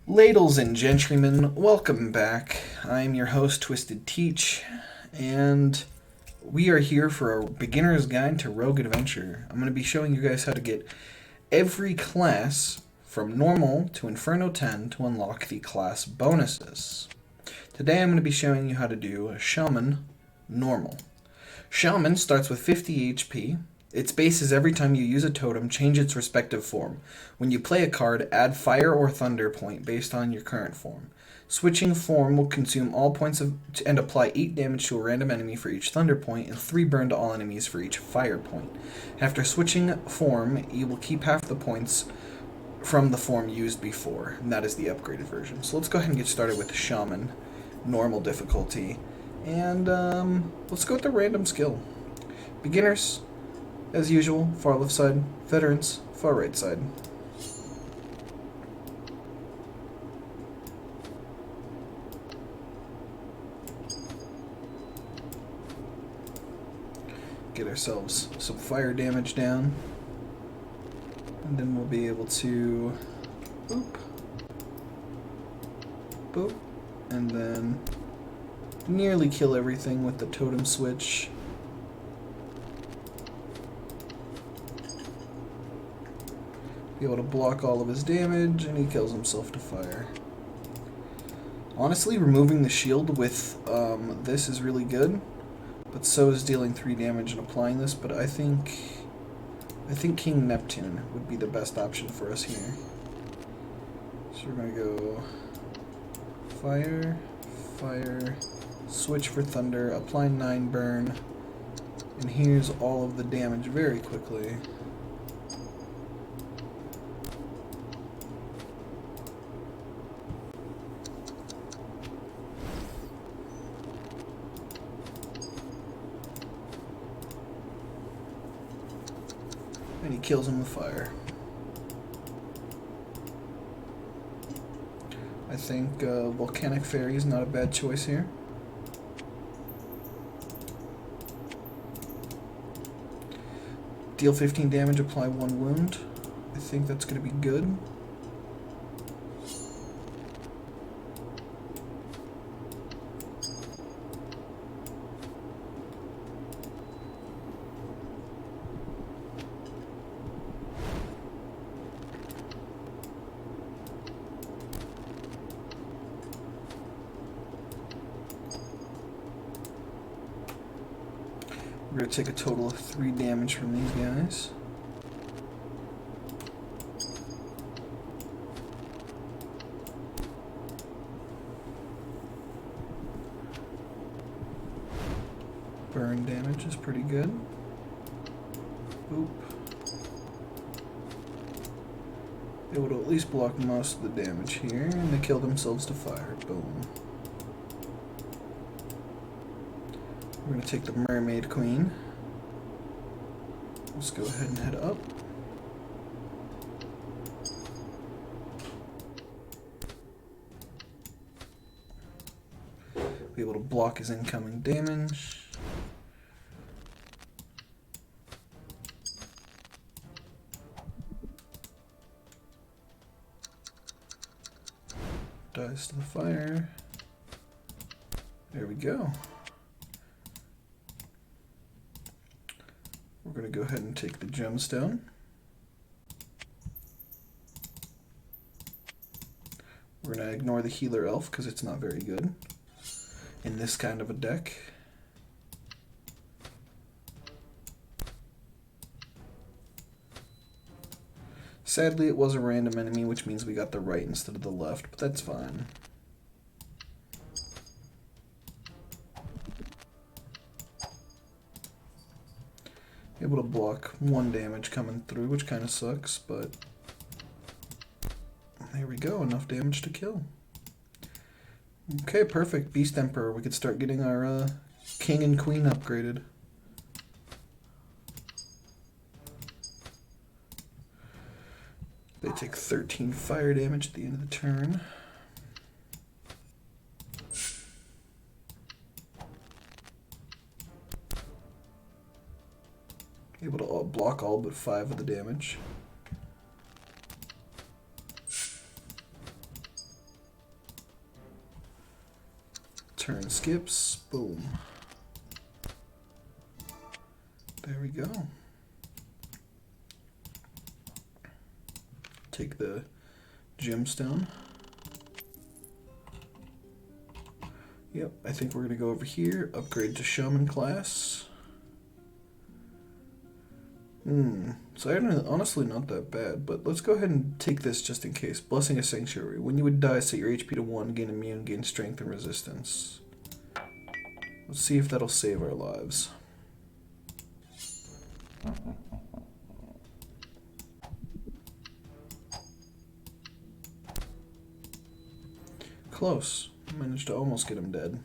Ladles and gentrymen, welcome back. I'm your host, Twisted Teach, and we are here for a beginner's guide to Rogue Adventure. I'm going to be showing you guys how to get every class from Normal to Inferno 10 to unlock the class bonuses. Today I'm going to be showing you how to do a Shaman Normal. Shaman starts with 50 HP. Its base is every time you use a totem, change its respective form. When you play a card, add fire or thunder point based on your current form. Switching form will consume all points and apply 8 damage to a random enemy for each thunder point and 3 burn to all enemies for each fire point. After switching form, you will keep half the points from the form used before, and that is the upgraded version. So let's go ahead and get started with Shaman, normal difficulty, and let's go with the random skill. Beginners, as usual, far left side. Veterans, far right side. Get ourselves some fire damage down. And then we'll be able to boop, boop, and then nearly kill everything with the totem switch. Be able to block all of his damage, and he kills himself to fire. Honestly, removing the shield with this is really good, but so is dealing 3 damage and applying this, but I think King Neptune would be the best option for us here. So we're going to go fire, fire, switch for thunder, apply 9 burn, and here's all of the damage very quickly. And he kills him with fire. I think Volcanic Fairy is not a bad choice here. Deal 15 damage, apply 1 wound. I think that's going to be good. We're going to take a total of 3 damage from these guys. Burn damage is pretty good. Oop. Able to at least block most of the damage here, and they kill themselves to fire. Boom. We're going to take the Mermaid Queen. Let's go ahead and head up. Be able to block his incoming damage. Dies to the fire. There we go. We're going to go ahead and take the gemstone. We're going to ignore the healer elf because it's not very good in this kind of a deck. Sadly, it was a random enemy, which means we got the right instead of the left, but that's fine. Able to block 1 damage coming through, which kind of sucks, but there we go, enough damage to kill. Okay, perfect. Beast Emperor. We could start getting our king and queen upgraded. They take 13 fire damage at the end of the turn. Able to block all but 5 of the damage. Turn skips. Boom. There we go. Take the gemstone. Yep, I think we're going to go over here, upgrade to Shaman class. So honestly not that bad, but let's go ahead and take this just in case. Blessing of Sanctuary. When you would die, set your HP to 1, gain immune, gain strength and resistance. Let's see if that'll save our lives. Close. Managed to almost get him dead.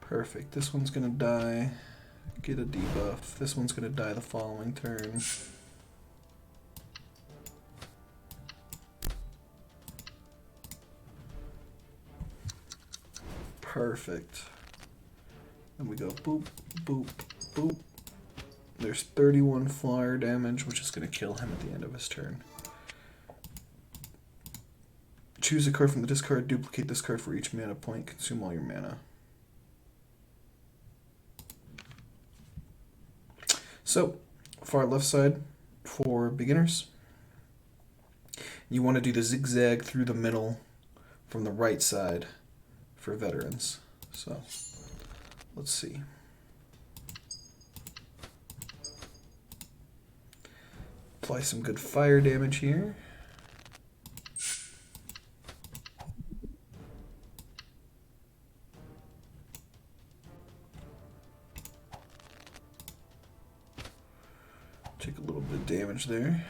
Perfect. This one's gonna die. Get a debuff. This one's gonna die the following turn. Perfect. Then we go boop, boop, boop. There's 31 fire damage, which is going to kill him at the end of his turn. Choose a card from the discard, duplicate this card for each mana point, consume all your mana. So, far left side for beginners. You want to do the zigzag through the middle from the right side for veterans. So, let's see. Apply some good fire damage here. Take a little bit of damage there.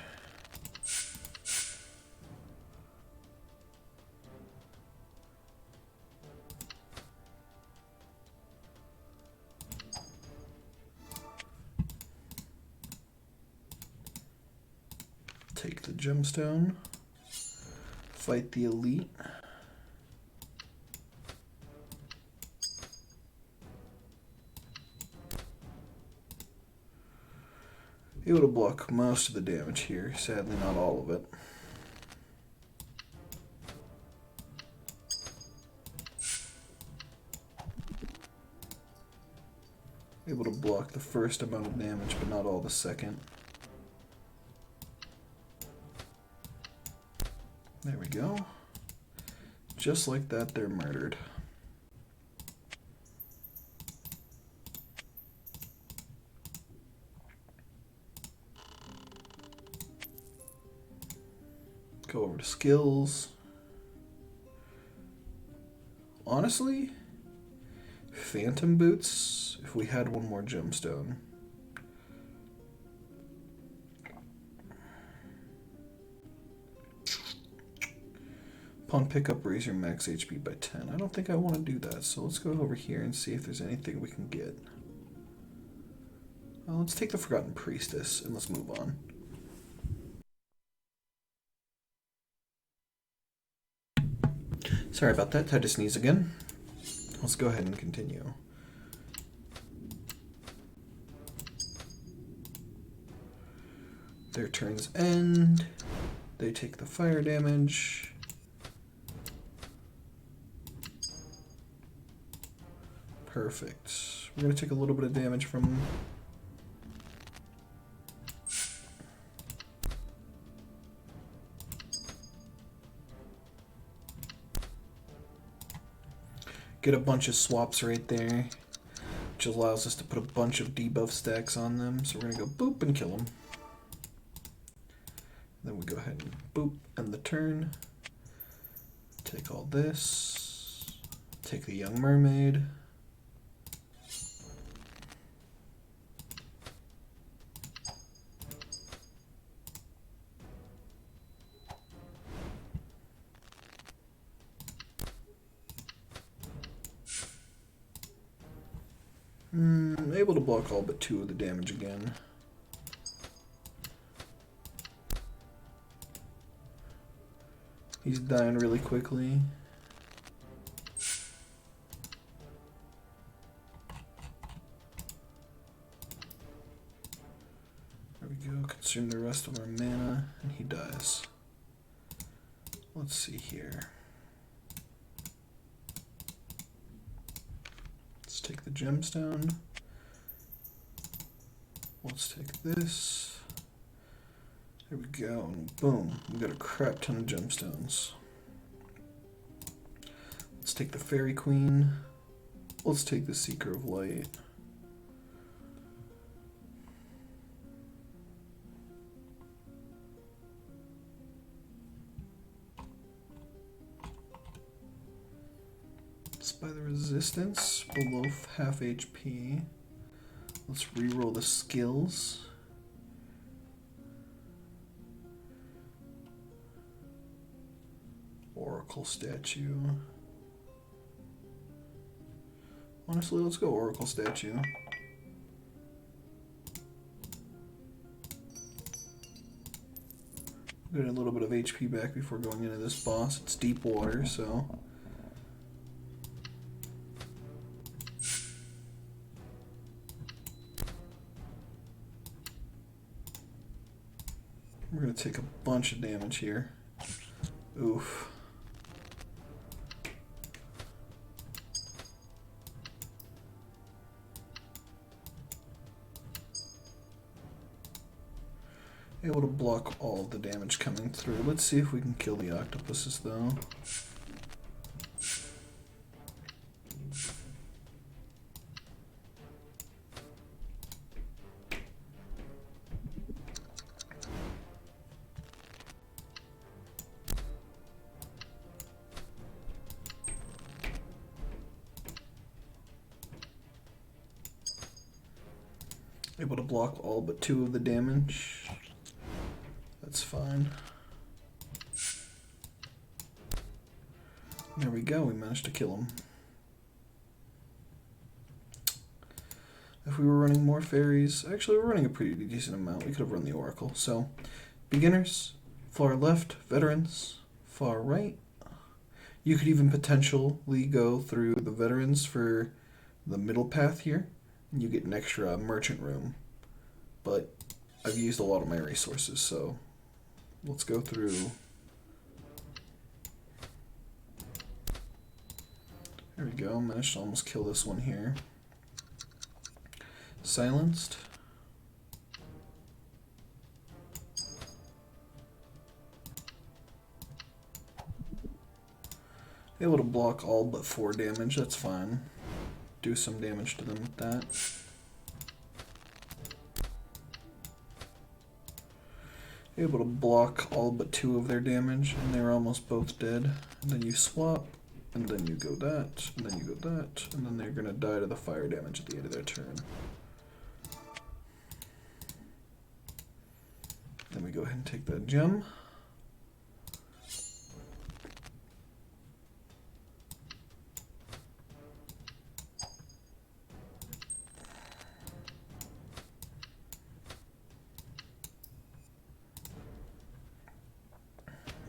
Take the gemstone. Fight the elite. Able to block most of the damage here, sadly not all of it. Able to block the first amount of damage, but not all the second. There we go. Just like that, they're murdered. Go over to skills. Honestly, Phantom Boots, if we had one more gemstone. Upon pickup, raise your max HP by 10. I don't think I want to do that, so let's go over here and see if there's anything we can get. Well, let's take the Forgotten Priestess and let's move on. Sorry about that, had to sneeze again. Let's go ahead and continue. Their turns end. They take the fire damage. Perfect. We're going to take a little bit of damage from... Get a bunch of swaps right there, which allows us to put a bunch of debuff stacks on them. So we're going to go boop and kill them. Then we go ahead and boop, end the turn. Take all this. Take the Young Mermaid. Able to block all but 2 of the damage again. He's dying really quickly. we go. Consume the rest of our mana, and he dies. Let's see here. Let's take the gemstone. Let's take this. There we go, and boom, we got a crap ton of gemstones. Let's take the Fairy Queen. Let's take the Seeker of Light. Let's buy the resistance below half HP. Let's reroll the skills. Oracle statue. Honestly, let's go Oracle statue. Get a little bit of HP back before going into this boss. It's deep water, so. We're gonna take a bunch of damage here. Oof. Able to block all the damage coming through. Let's see if we can kill the octopuses though. Able to block all but 2 of the damage. That's fine. There we go, we managed to kill him. If we were running more fairies, actually we're running a pretty decent amount. We could have run the Oracle. So, beginners, far left, veterans, far right. You could even potentially go through the veterans for the middle path here. And you get an extra merchant room. But I've used a lot of my resources, so let's go through. There we go, managed to almost kill this one here. Silenced. Able to block all but 4 damage, that's fine. Do some damage to them with that. Able to block all but 2 of their damage, and they're almost both dead. And then you swap, and then you go that, and then you go that, and then they're gonna die to the fire damage at the end of their turn. Then we go ahead and take that gem.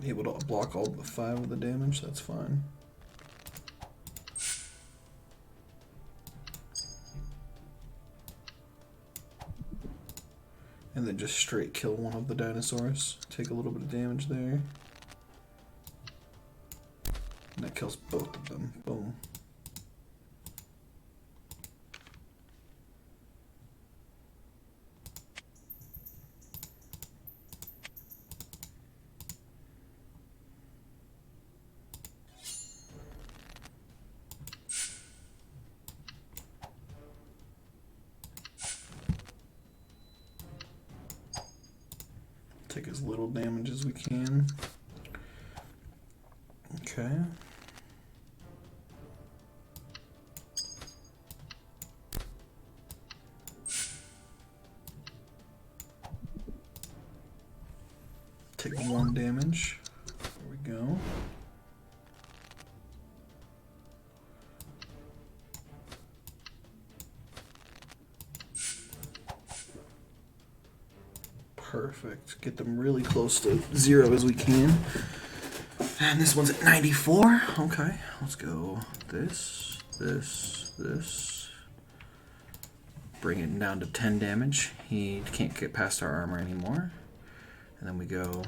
Able to block all but 5 of the damage, that's fine. And then just straight kill one of the dinosaurs. Take a little bit of damage there. And that kills both of them. Boom. Take as little damage as we can. Okay. Take 1 damage. There we go. Perfect. Get them really close to 0 as we can. And this one's at 94. Okay, let's go this, this, this. Bring it down to 10 damage. He can't get past our armor anymore. And then we go...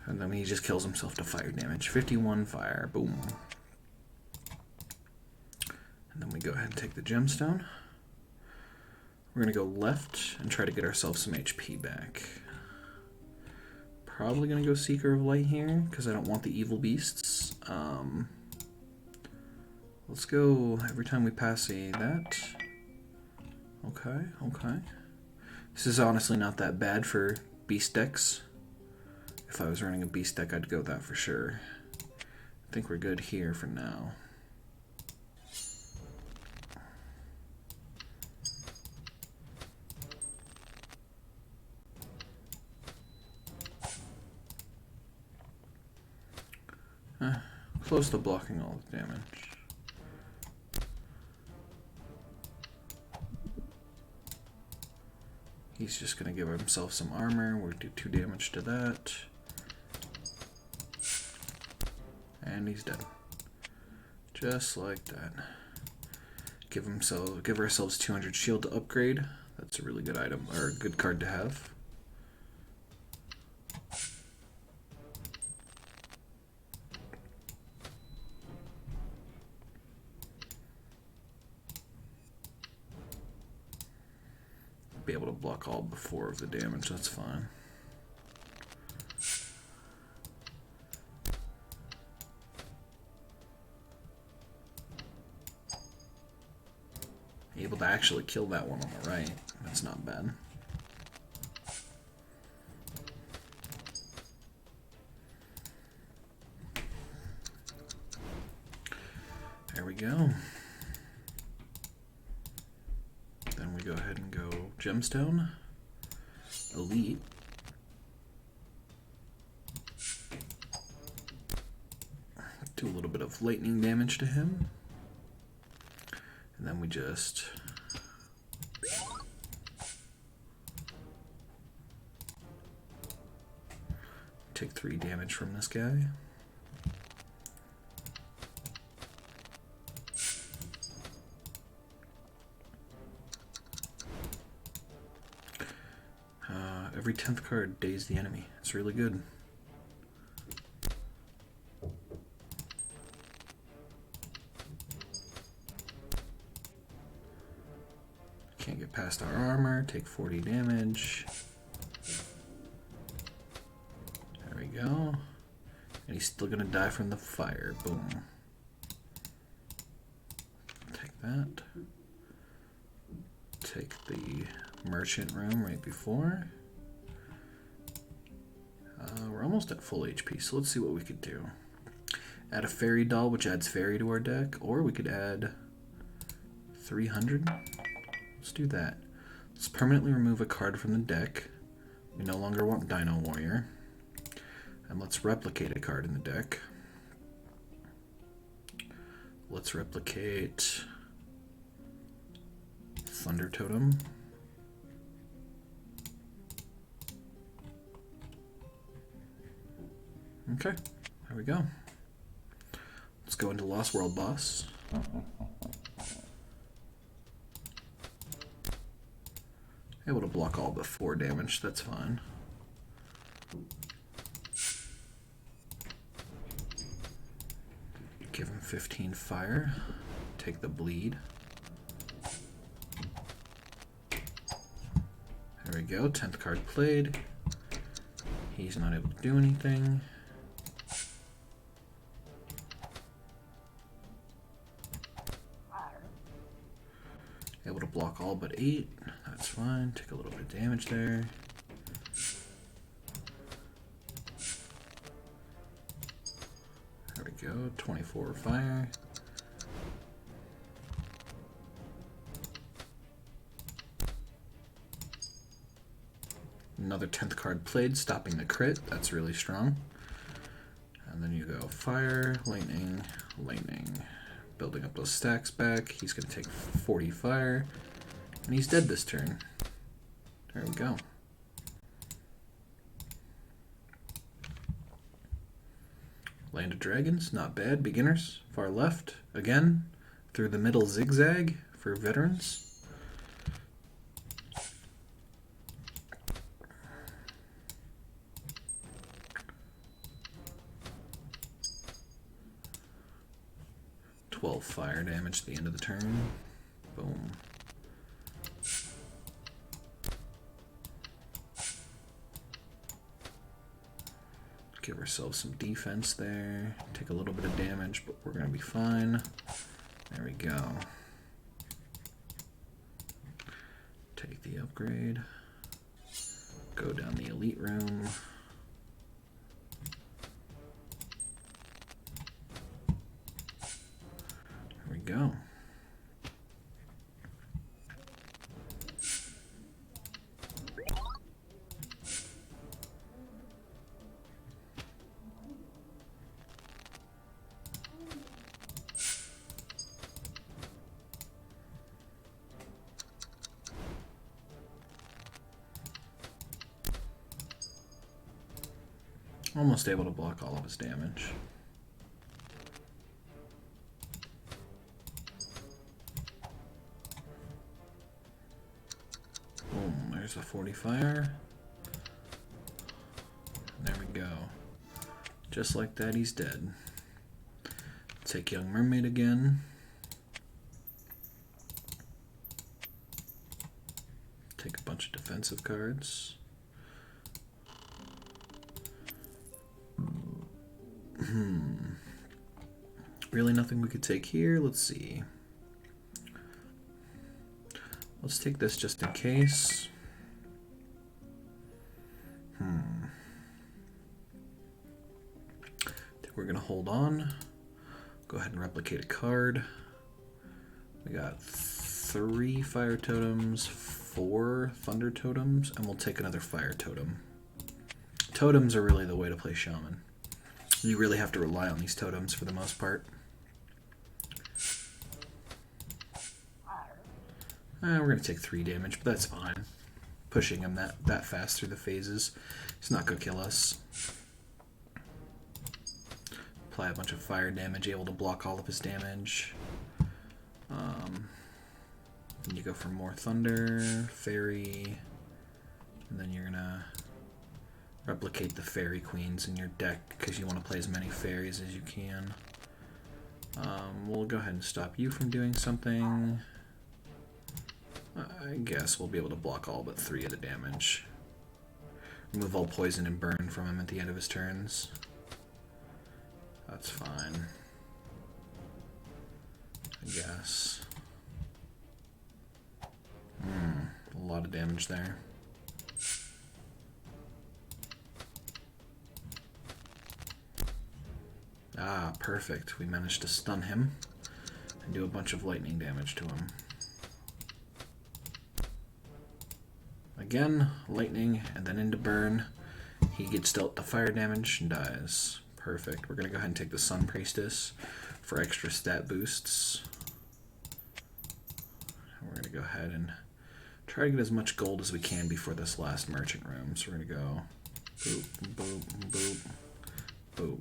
And then he just kills himself to fire damage. 51 fire. Boom. And then we go ahead and take the gemstone. We're going to go left and try to get ourselves some HP back. Probably going to go Seeker of Light here, because I don't want the evil beasts. Let's go every time we pass that. Okay, okay. This is honestly not that bad for beast decks. If I was running a beast deck, I'd go that for sure. I think we're good here for now. Close to blocking all the damage. He's just going to give himself some armor. We'll do 2 damage to that. And he's dead. Just like that. Give ourselves 200 shield to upgrade. That's a really good item, or a good card to have. Be able to block all but 4 of the damage, that's fine. Able to actually kill that one on the right. That's not bad. There we go. Then we go ahead and go Gemstone, Elite, do a little bit of lightning damage to him, and then we just take 3 damage from this guy. Every 10th card daze the enemy. It's really good. Can't get past our armor. Take 40 damage. There we go. And he's still gonna die from the fire. Boom. Take that. Take the merchant room right before. We're almost at full HP, so let's see what we could do. Add a fairy doll, which adds fairy to our deck, or we could add 300. Let's do that. Let's permanently remove a card from the deck. We no longer want Dino Warrior. And let's replicate a card in the deck. Let's replicate Thunder Totem. Okay, there we go. Let's go into Lost World Boss. Able to block all but 4 damage, that's fine. Give him 15 fire. Take the bleed. There we go, 10th card played. He's not able to do anything. Able to block all but 8. That's fine. Take a little bit of damage there. There we go. 24 fire. Another 10th card played, stopping the crit. That's really strong. And then you go fire, lightning, lightning. Building up those stacks back. He's going to take 40 fire. And he's dead this turn. There we go. Land of Dragons, not bad. Beginners, far left. Again, through the middle zigzag for veterans. Fire damage at the end of the turn. Boom. Give ourselves some defense there. Take a little bit of damage, but we're going to be fine. There we go. Take the upgrade. Go down the elite room. Go. Almost able to block all of his damage. There's a 40 fire. There we go. Just like that, he's dead. Take Young Mermaid again. Take a bunch of defensive cards. Really nothing we could take here. Let's see. Let's take this just in case. We're going to hold on. Go ahead and replicate a card. We got 3 fire totems, 4 thunder totems, and we'll take another fire totem. Totems are really the way to play Shaman. You really have to rely on these totems for the most part. We're going to take 3 damage, but that's fine. Pushing him that fast through the phases, he's not going to kill us. Apply a bunch of fire damage, able to block all of his damage. Then you go for more thunder, fairy, and then you're gonna replicate the fairy queens in your deck because you want to play as many fairies as you can. We'll go ahead and stop you from doing something. I guess we'll be able to block all but 3 of the damage. Remove all poison and burn from him at the end of his turns. That's fine. I guess. A lot of damage there. Ah, perfect. We managed to stun him and do a bunch of lightning damage to him. Again, lightning and then into burn. He gets dealt the fire damage and dies. Perfect. We're going to go ahead and take the Sun Priestess for extra stat boosts. And we're going to go ahead and try to get as much gold as we can before this last merchant room. So we're going to go boop, boop, boop, boop.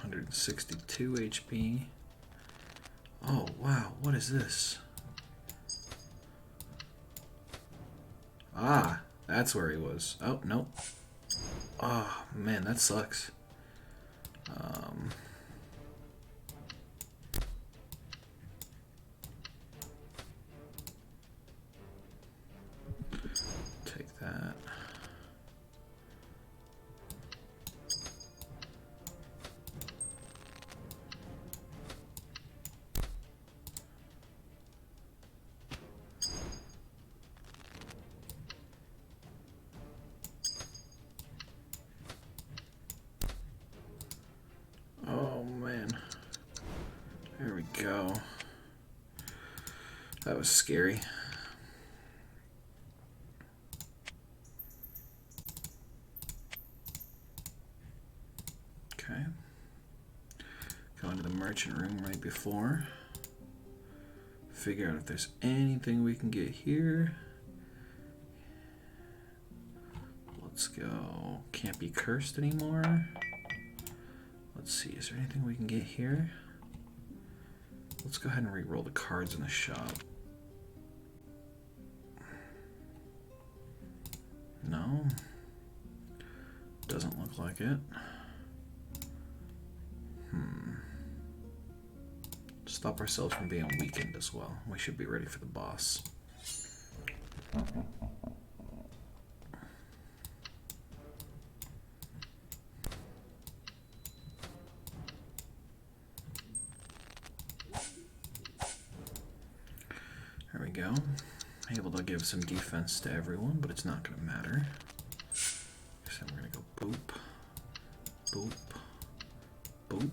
$162 HP. Oh, wow, what is this? Ah, that's where he was. Oh, nope. Oh, man, that sucks. Take that. Go. That was scary. Okay. Go into the merchant room right before. Figure out if there's anything we can get here. Let's go. Can't be cursed anymore. Let's see, is there anything we can get here? Let's go ahead and re-roll the cards in the shop. No. Doesn't look like it. Stop ourselves from being weakened as well. We should be ready for the boss. There we go. Able to give some defense to everyone, but it's not going to matter. So we're going to go boop, boop, boop.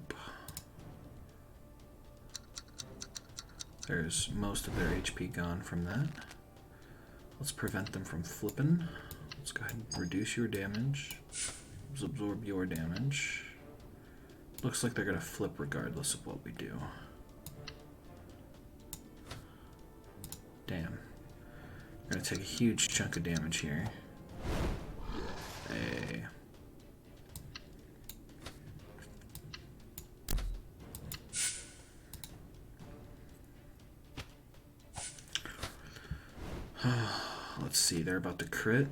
There's most of their HP gone from that. Let's prevent them from flipping. Let's go ahead and reduce your damage. Let's absorb your damage. Looks like they're going to flip regardless of what we do. Damn. We're going to take a huge chunk of damage here. Hey. Let's see, they're about to crit.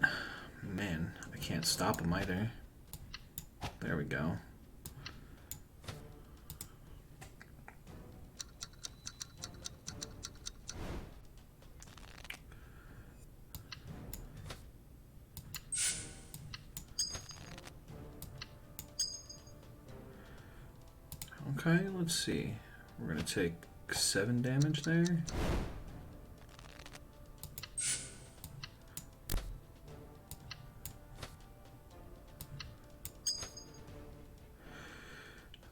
Man, I can't stop them either. There we go. Okay, let's see. We're gonna take 7 damage there.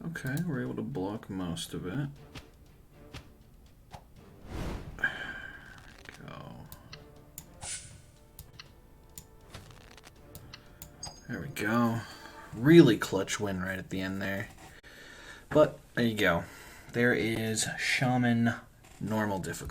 Okay, we're able to block most of it. There we go. Really clutch win right at the end there. But there you go. There is Shaman normal difficulty.